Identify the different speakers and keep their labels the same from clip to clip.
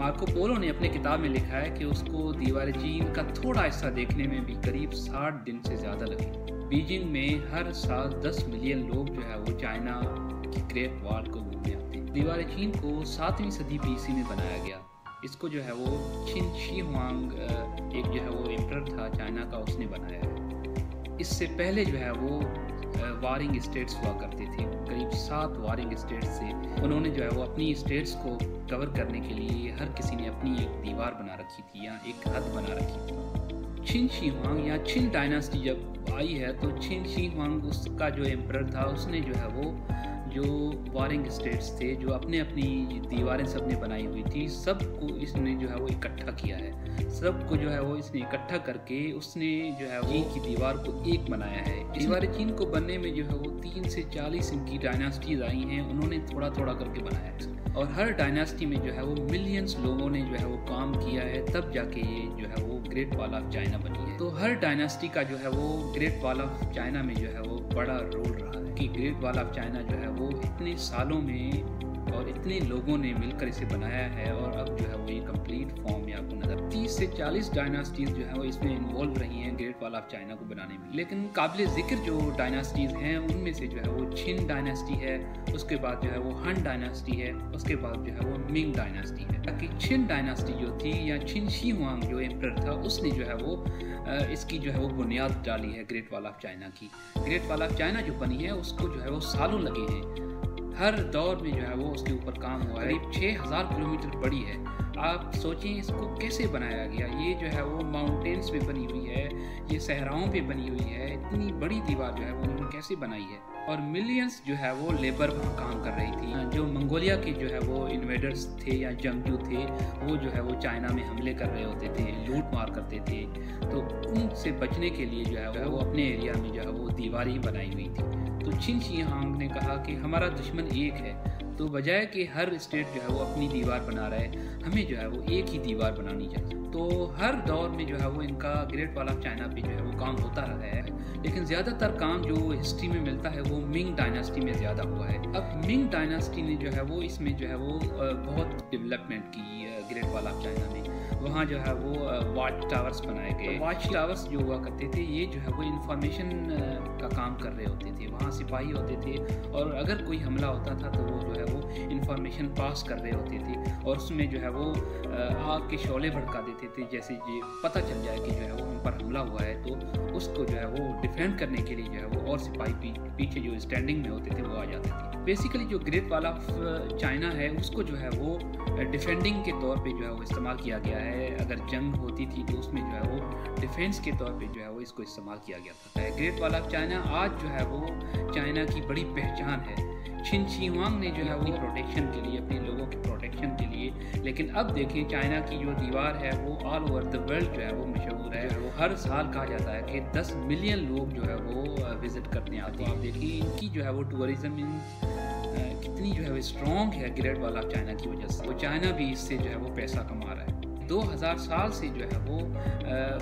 Speaker 1: Marco Polo ने अपने किताब में लिखा है कि उसको दीवार चीन का थोड़ा हिस्सा देखने में भी करीब 60 दिन से ज़्यादा लगे। बीजिंग में हर साल 10 मिलियन लोग जो है वो चाइना की ग्रेट वॉल को घूमने आते हैं। दीवार चीन को 7वीं सदी BC में बनाया गया। इसको जो है वो छिन शी हुआंग एक जो है वो एम्परर था चाइना का, उसने बनाया है। इससे पहले जो है वो वारिंग स्टेट्स हुआ करते थे। करीब 7 वारिंग स्टेट्स से उन्होंने जो है वो अपनी स्टेट्स को कवर करने के लिए हर किसी ने अपनी एक दीवार बना रखी थी या एक हद बना रखी थी। छिन शी हुआंग या छिन डायनास्टी जब आई है तो छिन शी हुआंग उसका जो एम्परर था उसने जो है वो जो वारिंग स्टेट्स थे जो अपने अपनी दीवारें सबने बनाई हुई थी, सबको इसने जो है वो इकट्ठा किया है। सबको जो है वो इसने इकट्ठा करके उसने जो है वो चीन की दीवार को एक बनाया है। दीवार चीन को बनने में जो है वो 3 से 40 इनकी डायनास्टीज आई हैं, उन्होंने थोड़ा थोड़ा करके बनाया है और हर डायनास्टी में जो है वो मिलियंस लोगों ने जो है वो काम किया है, तब जाके ये जो है वो ग्रेट वॉल ऑफ चाइना बनी है। तो हर डायनास्टी का जो है वो ग्रेट वॉल ऑफ चाइना में जो है वो बड़ा रोल रहा है कि ग्रेट वॉल ऑफ चाइना जो है वो इतने सालों में और इतने लोगों ने मिलकर इसे बनाया है और अब जो है वो ये कंप्लीट फॉर्म में आपको नजर 30 से 40 डायनास्टीज जो है वो इसमें इन्वॉल्व रही हैं ग्रेट वॉल ऑफ चाइना को बनाने में। लेकिन काबिल जिक्र जो डायनास्टीज हैं उनमें से जो है वो छिन डायनास्टी है, उसके बाद जो है वो हन डायनास्टी है, उसके बाद जो है वो मिंग डायनास्टी है। ताकि छिन डायनास्टी जो थी या छिन शी हुआंग जो एम्परर था उसने जो है वो इसकी जो है वो बुनियाद डाली है ग्रेट वॉल ऑफ चाइना की। ग्रेट वॉल ऑफ चाइना जो बनी है उसको जो है वो सालों लगे हैं, हर दौर में जो है वो उसके ऊपर काम हुआ है। करीब 6000 किलोमीटर बड़ी है। आप सोचें इसको कैसे बनाया गया। ये जो है वो माउंटेन्स पे बनी हुई है, ये सहराओं पे बनी हुई है। इतनी बड़ी दीवार जो है वो उन्होंने कैसे बनाई है और मिलियंस जो है वो लेबर वहाँ काम कर रही थी। जो मंगोलिया के जो है वो इन्वेडर्स थे या जंगजू थे वो जो है वो चाइना में हमले कर रहे होते थे, लूट मार करते थे, तो उनसे बचने के लिए जो है वो अपने एरिया में जो है वो दीवार ही बनाई हुई थी। तो छिन शी हुआंग ने कहा कि हमारा दुश्मन एक है, तो बजाय कि हर स्टेट जो है वो अपनी दीवार बना रहा है, हमें जो है वो एक ही दीवार बनानी चाहिए। तो हर दौर में जो है वो इनका ग्रेट वॉल ऑफ चाइना पे जो है वो काम होता रहा है, लेकिन ज़्यादातर काम जो हिस्ट्री में मिलता है वो मिंग डायनास्टी में ज़्यादा हुआ है। अब मिंग डायनास्टी ने जो है वो इसमें जो है वो बहुत डेवलपमेंट की ग्रेट वॉल ऑफ चाइना में। वहाँ जो है वो वॉच टावर्स बनाए गए। वॉच टावर्स जो हुआ करते थे ये जो है वो इंफॉर्मेशन का काम कर रहे होते थे। वहाँ सिपाही होते थे और अगर कोई हमला होता था तो वो जो है वो इंफॉर्मेशन पास कर रहे होते थे और उसमें जो है वो आग के शोले भड़का देते थे। जैसे ये पता चल जाए कि जो है वो हम पर हमला हुआ है तो उसको जो है वो डिफेंड करने के लिए जो है वो और सिपाही पीछे जो स्टैंडिंग में होते थे वो आ जाते थे। बेसिकली जो ग्रेट वॉल ऑफ चाइना है उसको जो है वो डिफेंडिंग के तौर पे जो है वो इस्तेमाल किया गया है। अगर जंग होती थी तो उसमें जो है वो डिफेंस के तौर पे जो है वो इसको इस्तेमाल किया गया था। ग्रेट वॉल ऑफ चाइना आज जो है वो चाइना की बड़ी पहचान है। छिन शी हुआंग ने जो है अपनी प्रोटेक्शन के लिए, अपने लोगों की प्रोटेक्शन के लिए, लेकिन अब देखिए चाइना की जो दीवार है वो ऑल ओवर द वर्ल्ड जो है वो मशहूर है। वो हर साल कहा जाता है कि 10 मिलियन लोग जो है वो विजिट करने आते हैं। आप देखिए इनकी जो है वो टूरिज्म कितनी जो है वो स्ट्रॉन्ग है ग्रेट वॉल ऑफ चाइना की वजह से। वो चाइना भी इससे जो है वो पैसा कमा रहा है। 2000 साल से जो है वो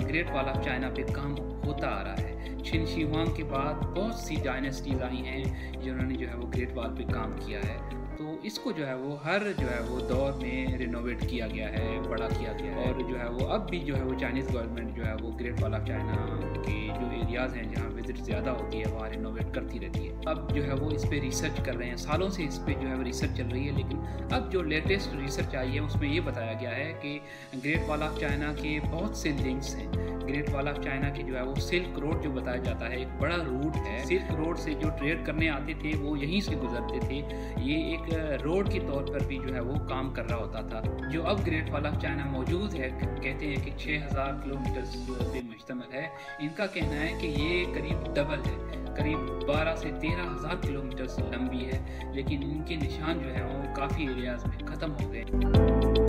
Speaker 1: ग्रेट वॉल ऑफ चाइना पे काम होता आ रहा है। छिन शी हुआंग के बाद बहुत सी डायनेस्टीज आई हैं जिन्होंने जो है वो ग्रेट वॉल पे काम किया है। तो इसको जो है वो हर जो है वो दौर में रिनोवेट किया गया है, बड़ा किया गया है और जो है वो अब भी जो है वो चाइनीज़ गवर्नमेंट जो है वो ग्रेट वॉल ऑफ चाइना के जो एरियाज़ हैं जहाँ विजिट ज़्यादा होती है वहाँ रिनोवेट करती रहती है। अब जो है वो इस पर रिसर्च कर रहे हैं, सालों से इस पर जो है वो रिसर्च चल रही है, लेकिन अब जो लेटेस्ट रिसर्च आई है उसमें ये बताया गया है कि ग्रेट वॉल ऑफ चाइना के बहुत से लिंक्स हैं। ग्रेट वॉल ऑफ चाइना की जो है वो सिल्क रोड जो बताया जाता है एक बड़ा रूट है। सिल्क रोड से जो ट्रेड करने आते थे वो यहीं से गुजरते थे। ये एक रोड के तौर पर भी जो है वो काम कर रहा होता था। जो अब ग्रेट वॉल ऑफ चाइना मौजूद है, कहते हैं कि 6000 किलोमीटर पे मुश्तमिल है। इनका कहना है कि ये करीब डबल है, करीब 12 से 13,000 किलोमीटर लंबी है, लेकिन इनके निशान जो है वो काफ़ी एरियाज में ख़त्म हो गए।